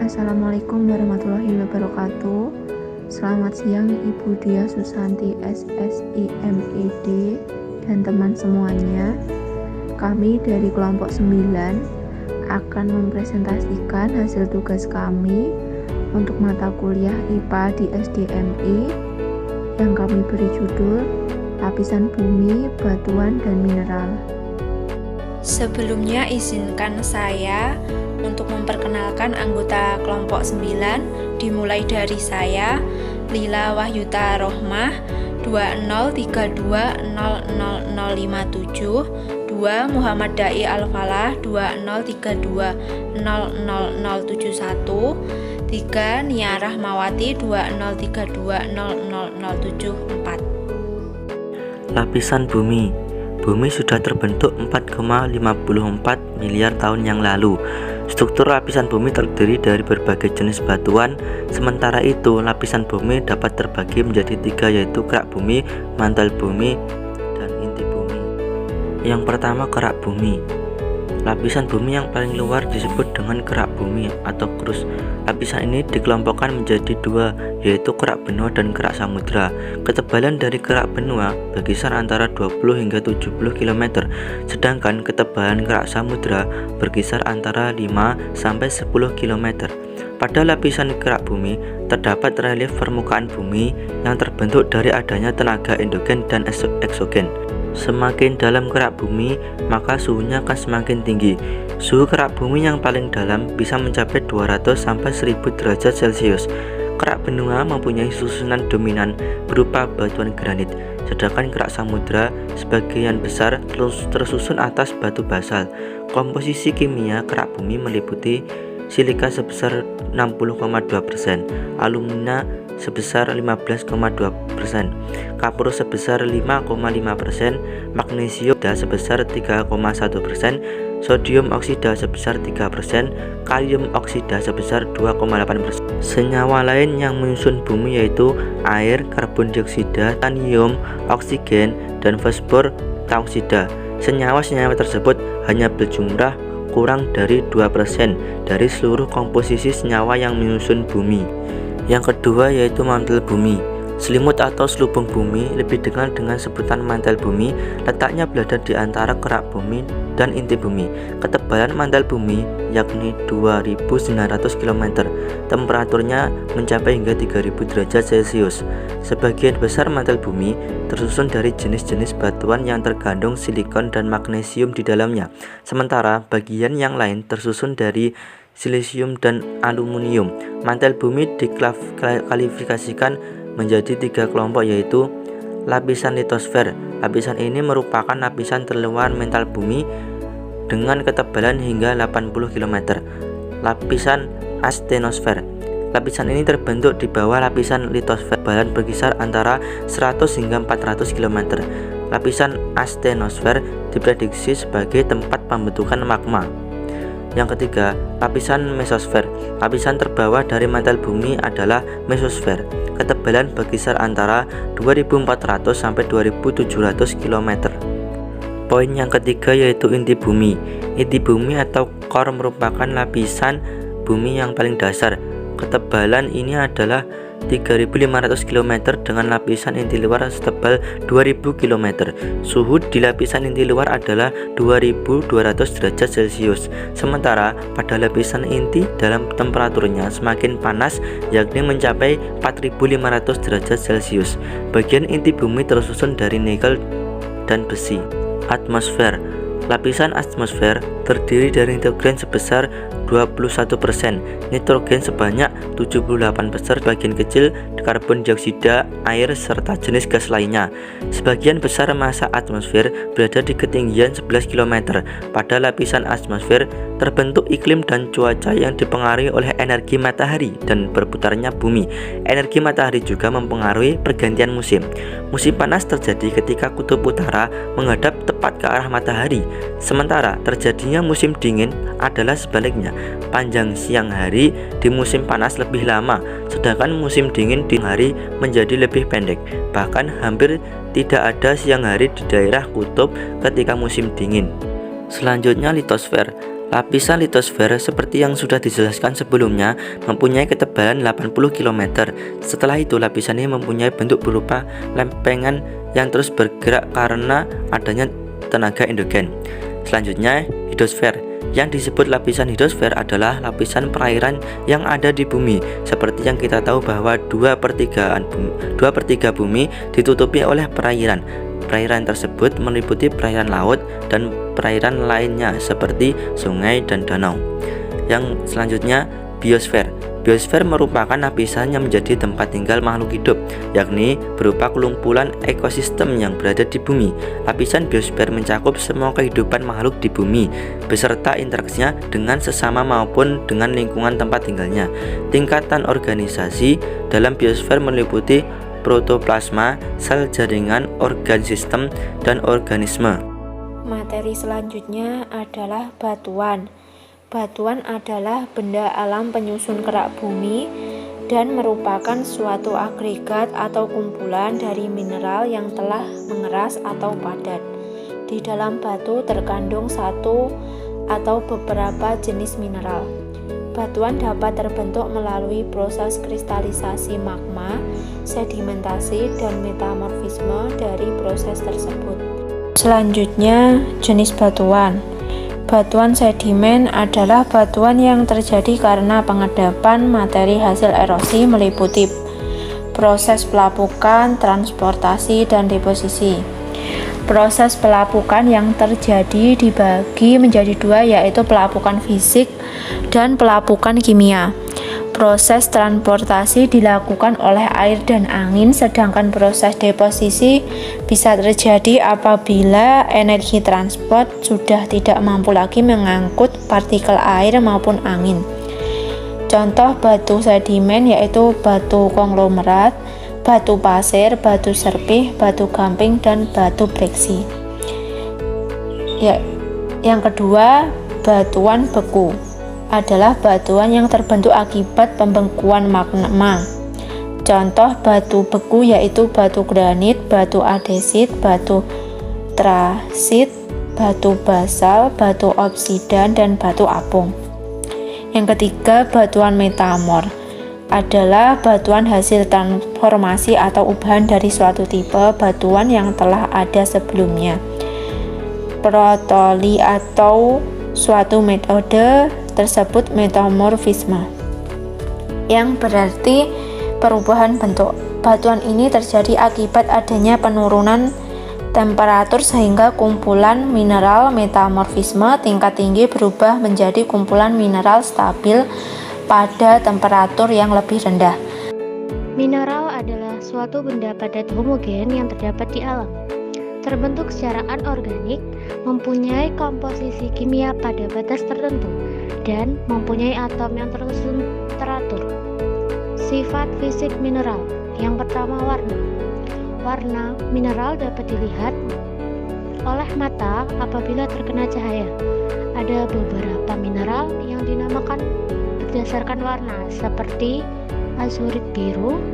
Assalamualaikum warahmatullahi wabarakatuh. Selamat siang Ibu Dia Susanti SSI MED dan teman semuanya. Kami dari kelompok 9 akan mempresentasikan hasil tugas kami untuk mata kuliah IPA di SDMI yang kami beri judul Lapisan Bumi, Batuan, dan Mineral. Sebelumnya izinkan saya untuk memperkenalkan anggota kelompok 9, dimulai dari saya, Lila Wahyuta Rohmah, 2032000057, 2 Muhammad Dai Al-Falah, 2032000071, 3 Nia Rahmawati, 2032000074. Lapisan bumi. Bumi sudah terbentuk 4,54 miliar tahun yang lalu. Struktur lapisan bumi terdiri dari berbagai jenis batuan. Sementara itu, lapisan bumi dapat terbagi menjadi 3, yaitu kerak bumi, mantel bumi, dan inti bumi. Yang pertama, kerak bumi. Lapisan bumi yang paling luar disebut dengan kerak bumi atau crust. Lapisan ini dikelompokkan menjadi 2, yaitu kerak benua dan kerak samudra. Ketebalan dari kerak benua berkisar antara 20 hingga 70 km, sedangkan ketebalan kerak samudra berkisar antara 5 sampai 10 km. Pada lapisan kerak bumi terdapat relief permukaan bumi yang terbentuk dari adanya tenaga endogen dan eksogen. Semakin dalam kerak bumi, maka suhunya akan semakin tinggi. Suhu kerak bumi yang paling dalam bisa mencapai 200 sampai 1000 derajat Celcius. Kerak benua mempunyai susunan dominan berupa batuan granit, sedangkan kerak samudra sebagian besar tersusun atas batu basal. Komposisi kimia kerak bumi meliputi silika sebesar 60,2%, alumina sebesar 15,2%, kapur sebesar 5,5%, magnesium sebesar 3,1%, sodium oksida sebesar 3%, kalium oksida sebesar 2,8%. Senyawa lain yang menyusun bumi yaitu air, karbon dioksida, titanium, oksigen, dan fosfor trioksida. Senyawa-senyawa tersebut hanya berjumlah kurang dari 2% dari seluruh komposisi senyawa yang menyusun bumi. Yang kedua yaitu mantel bumi. Selimut atau selubung bumi, lebih dikenal dengan sebutan mantel bumi, letaknya berada di antara kerak bumi dan inti bumi. Ketebalan mantel bumi yakni 2900 km. Temperaturnya mencapai hingga 3000 derajat Celcius. Sebagian besar mantel bumi tersusun dari jenis-jenis batuan yang terkandung silikon dan magnesium di dalamnya. Sementara bagian yang lain tersusun dari silisium dan aluminium. Mantel bumi diklasifikasikan menjadi 3 kelompok, yaitu lapisan litosfer. Lapisan ini merupakan lapisan terluar mantel bumi dengan ketebalan hingga 80 km. Lapisan astenosfer. Lapisan ini terbentuk di bawah lapisan litosfer, ketebalan berkisar antara 100 hingga 400 km. Lapisan astenosfer diprediksi sebagai tempat pembentukan magma. Yang ketiga, lapisan mesosfer. Lapisan terbawah dari mantel bumi adalah mesosfer. Ketebalan berkisar antara 2400 sampai 2700 km. Poin yang ketiga yaitu inti bumi. Inti bumi atau core merupakan lapisan bumi yang paling dasar. Ketebalan ini adalah 3500 km dengan lapisan inti luar setebal 2000 km. Suhu di lapisan inti luar adalah 2200 derajat Celcius. Sementara pada lapisan inti dalam temperaturnya semakin panas, yakni mencapai 4500 derajat Celcius. Bagian inti bumi tersusun dari nikel dan besi. Atmosfer. Lapisan atmosfer terdiri dari nitrogen sebesar 21%, nitrogen sebanyak 78%, bagian kecil karbon dioksida, air, serta jenis gas lainnya. Sebagian besar massa atmosfer berada di ketinggian 11 km. Pada lapisan atmosfer terbentuk iklim dan cuaca yang dipengaruhi oleh energi matahari dan berputarnya bumi. Energi matahari juga mempengaruhi pergantian musim. Musim panas terjadi ketika kutub utara menghadap tepat ke arah matahari, sementara terjadinya musim dingin adalah sebaliknya. Panjang siang hari di musim panas lebih lama, sedangkan musim dingin di hari menjadi lebih pendek. Bahkan hampir tidak ada siang hari di daerah kutub ketika musim dingin. Selanjutnya litosfer. Lapisan litosfer seperti yang sudah dijelaskan sebelumnya mempunyai ketebalan 80 km. Setelah itu lapisan ini mempunyai bentuk berupa lempengan yang terus bergerak karena adanya tenaga endogen. Selanjutnya, hidrosfer. Yang disebut lapisan hidrosfer adalah lapisan perairan yang ada di bumi. Seperti yang kita tahu bahwa 2/3 bumi ditutupi oleh perairan. Perairan tersebut meliputi perairan laut dan perairan lainnya seperti sungai dan danau. Yang selanjutnya, biosfer. Biosfer merupakan lapisan yang menjadi tempat tinggal makhluk hidup, yakni berupa kelumpulan ekosistem yang berada di bumi. Lapisan biosfer mencakup semua kehidupan makhluk di bumi, beserta interaksinya dengan sesama maupun dengan lingkungan tempat tinggalnya. Tingkatan organisasi dalam biosfer meliputi protoplasma, sel jaringan, organ sistem, dan organisme. Materi selanjutnya adalah batuan. Batuan adalah benda alam penyusun kerak bumi dan merupakan suatu agregat atau kumpulan dari mineral yang telah mengeras atau padat. Di dalam batu terkandung satu atau beberapa jenis mineral. Batuan dapat terbentuk melalui proses kristalisasi magma, sedimentasi, dan metamorfisme dari proses tersebut. Selanjutnya, jenis batuan. Batuan sedimen adalah batuan yang terjadi karena pengendapan materi hasil erosi meliputi proses pelapukan, transportasi, dan deposisi. Proses pelapukan yang terjadi dibagi menjadi dua, yaitu pelapukan fisik dan pelapukan kimia. Proses transportasi dilakukan oleh air dan angin, sedangkan proses deposisi bisa terjadi apabila energi transport sudah tidak mampu lagi mengangkut partikel air maupun angin. Contoh batu sedimen yaitu batu konglomerat, batu pasir, batu serpih, batu gamping, dan batu breksi. Yang kedua, batuan beku adalah batuan yang terbentuk akibat pembekuan magma. Contoh batu beku yaitu batu granit, batu andesit, batu trasit, batu basal, batu obsidan, dan batu apung. Yang ketiga, batuan metamor adalah batuan hasil transformasi atau ubahan dari suatu tipe batuan yang telah ada sebelumnya. Protoli atau suatu metode tersebut metamorfisme, yang berarti perubahan bentuk. Batuan ini terjadi akibat adanya penurunan temperatur sehingga kumpulan mineral metamorfisme tingkat tinggi berubah menjadi kumpulan mineral stabil pada temperatur yang lebih rendah. Mineral adalah suatu benda padat homogen yang terdapat di alam. Terbentuk secara anorganik, mempunyai komposisi kimia pada batas tertentu, dan mempunyai atom yang tersusun teratur. Sifat fisik mineral. Yang pertama, warna. Warna mineral dapat dilihat oleh mata apabila terkena cahaya. Ada beberapa mineral yang dinamakan berdasarkan warna seperti azurit biru,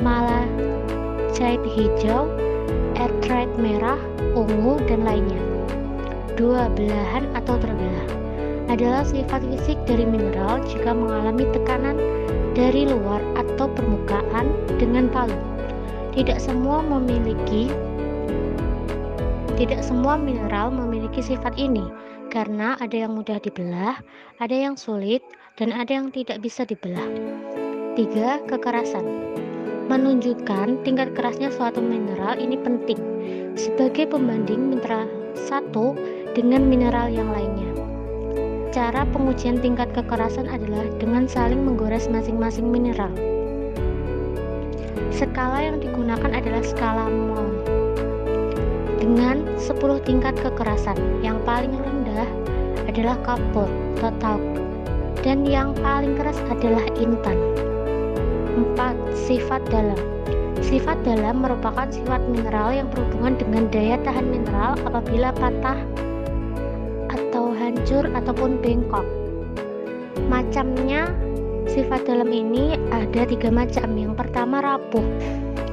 malachite hijau, etrite merah, ungu, dan lainnya. Dua belahan atau terbelah adalah sifat fisik dari mineral jika mengalami tekanan dari luar atau permukaan dengan palu. Tidak semua mineral memiliki sifat ini karena ada yang mudah dibelah, ada yang sulit, dan ada yang tidak bisa dibelah. 3. Kekerasan. Menunjukkan tingkat kerasnya suatu mineral ini penting sebagai pembanding mineral satu dengan mineral yang lainnya. Cara pengujian tingkat kekerasan adalah dengan saling menggores masing-masing mineral. Skala yang digunakan adalah skala Mohs dengan 10 tingkat kekerasan. Yang paling rendah adalah kapur total dan yang paling keras adalah intan. 4. Sifat dalam. Sifat dalam merupakan sifat mineral yang berhubungan dengan daya tahan mineral apabila patah atau hancur ataupun bengkok. Macamnya sifat dalam ini ada 3 macam. Yang pertama, rapuh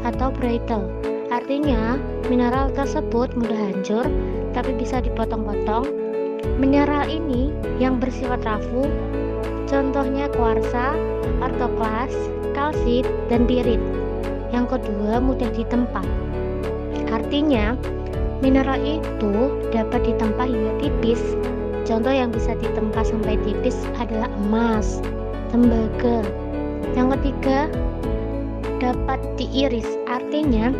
atau brittle. Artinya mineral tersebut mudah hancur tapi bisa dipotong-potong Mineral ini yang bersifat rapuh, contohnya kuarsa, ortoklas, kalsit, dan pirit. Yang kedua, mudah ditempa. Artinya, mineral itu dapat ditempa hingga tipis. Contoh yang bisa ditempa sampai tipis adalah emas, tembaga. Yang ketiga, dapat diiris. Artinya,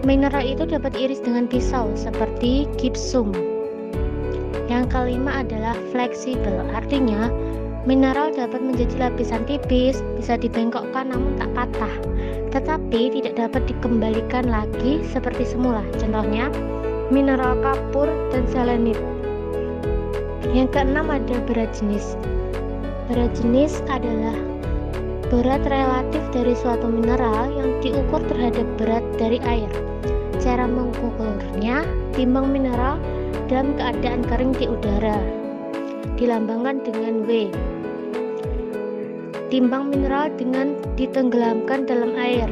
mineral itu dapat diiris dengan pisau seperti gipsum. Yang kelima adalah fleksibel. Artinya, mineral dapat menjadi lapisan tipis, bisa dibengkokkan namun tak patah, tetapi tidak dapat dikembalikan lagi seperti semula. Contohnya, mineral kapur dan selenit. Yang keenam ada berat jenis. Berat jenis adalah berat relatif dari suatu mineral yang diukur terhadap berat dari air. Cara mengukurnya, timbang mineral dalam keadaan kering di udara, dilambangkan dengan W. Timbang mineral dengan ditenggelamkan dalam air,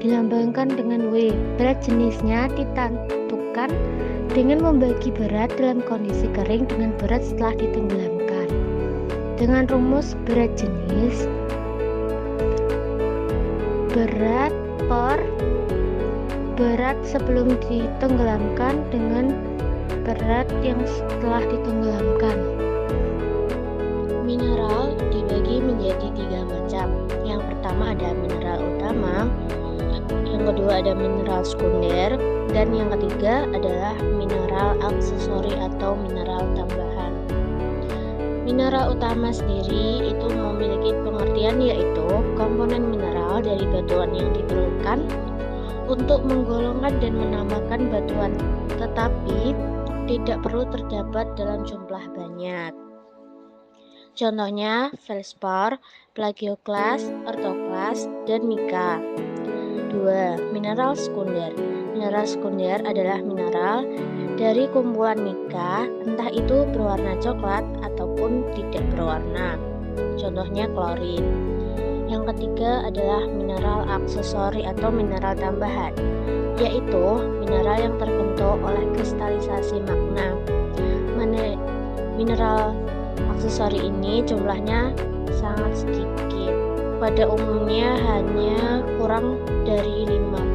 dilambangkan dengan W. Berat jenisnya ditentukan dengan membagi berat dalam kondisi kering dengan berat setelah ditenggelamkan. Dengan rumus berat jenis, berat per berat sebelum ditenggelamkan dengan berat yang setelah ditenggelamkan. Mineral dibagi menjadi 3 macam. Yang pertama ada mineral utama, yang kedua ada mineral sekunder, dan yang ketiga adalah mineral aksesori atau mineral tambahan. Mineral utama sendiri itu memiliki pengertian yaitu komponen mineral dari batuan yang diperlukan untuk menggolongkan dan menambahkan batuan, tetapi tidak perlu terdapat dalam jumlah banyak. Contohnya feldspar, plagioklas, ortoklas, dan mika. 2. Mineral sekunder. Mineral sekunder adalah mineral dari kumpulan mika, entah itu berwarna coklat ataupun tidak berwarna. Contohnya klorin. Yang ketiga adalah mineral aksesori atau mineral tambahan, yaitu mineral yang terbentuk oleh kristalisasi magma. Mineral aksesori ini jumlahnya sangat sedikit. Pada umumnya hanya kurang dari 5%